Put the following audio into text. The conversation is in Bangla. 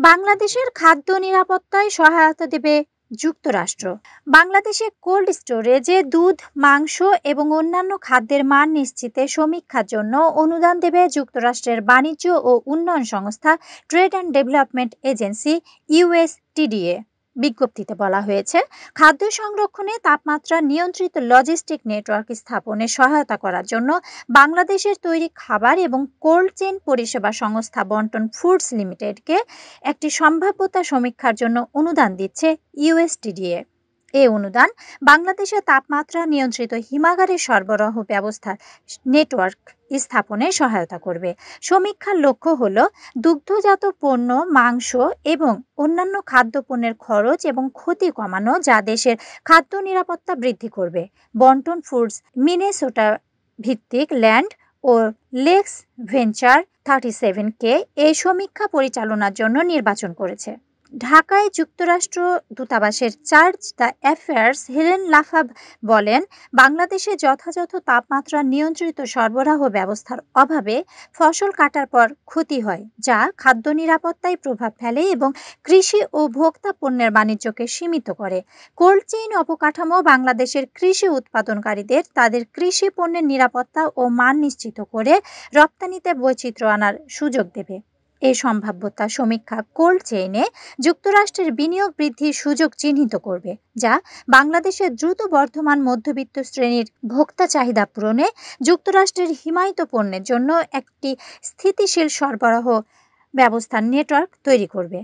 বাংলাদেশের খাদ্য নিরাপত্তায় সহায়তা দেবে যুক্তরাষ্ট্র। বাংলাদেশে কোল্ড স্টোরেজে দুধ, মাংস এবং অন্যান্য খাদ্যের মান নিশ্চিতে সমীক্ষার জন্য অনুদান দেবে যুক্তরাষ্ট্রের বাণিজ্য ও উন্নয়ন সংস্থা ট্রেড অ্যান্ড ডেভেলপমেন্ট এজেন্সি ইউএসটিডিএ। বিজ্ঞপ্তিতে বলা হয়েছে, খাদ্য সংরক্ষণে তাপমাত্রা নিয়ন্ত্রিত লজিস্টিক নেটওয়ার্ক স্থাপনে সহায়তা করার জন্য বাংলাদেশের তৈরি খাবার এবং কোল্ড চেইন পরিষেবা সংস্থা বন্টন ফুডস লিমিটেডকে একটি সম্ভাব্যতা সমীক্ষার জন্য অনুদান দিচ্ছে ইউএসটিডিএ। এই অনুদান বাংলাদেশে তাপমাত্রা নিয়ন্ত্রিত হিমাগারের সরবরাহ ব্যবস্থা নেটওয়ার্ক স্থাপনে সহায়তা করবে। সমীক্ষার লক্ষ্য হল দুগ্ধজাত পণ্য, মাংস এবং অন্যান্য খাদ্যপণ্যের খরচ এবং ক্ষতি কমানো, যা দেশের খাদ্য নিরাপত্তা বৃদ্ধি করবে। বন্টন ফুডস মিনেসোটা ভিত্তিক ল্যান্ড ও লেক্স ভেঞ্চার 37কে এই সমীক্ষা পরিচালনার জন্য নির্বাচন করেছে। ঢাকায় যুক্তরাষ্ট্র দূতাবাসের চার্জ দ্য অ্যাফেয়ার্স হেলেন লাফাভ বলেন, বাংলাদেশে যথাযথ তাপমাত্রা নিয়ন্ত্রিত সরবরাহ ব্যবস্থার অভাবে ফসল কাটার পর ক্ষতি হয়, যা খাদ্য নিরাপত্তায় প্রভাব ফেলে এবং কৃষি ও ভোক্তা পণ্যের বাণিজ্যকে সীমিত করে। কোল্ড চেইন অবকাঠামো বাংলাদেশের কৃষি উৎপাদনকারীদের তাদের কৃষি পণ্যের নিরাপত্তা ও মান নিশ্চিত করে রপ্তানিতে বৈচিত্র্য আনার সুযোগ দেবে। এই সম্ভাব্যতা সমীক্ষা কোল্ড চেইনে যুক্তরাষ্ট্রের বিনিয়োগ বৃদ্ধির সুযোগ চিহ্নিত করবে, যা বাংলাদেশের দ্রুত বর্ধমান মধ্যবিত্ত শ্রেণীর ভোক্তা চাহিদা পূরণে যুক্তরাষ্ট্রের হিমায়িত পণ্যের জন্য একটি স্থিতিশীল সরবরাহ ব্যবস্থার নেটওয়ার্ক তৈরি করবে।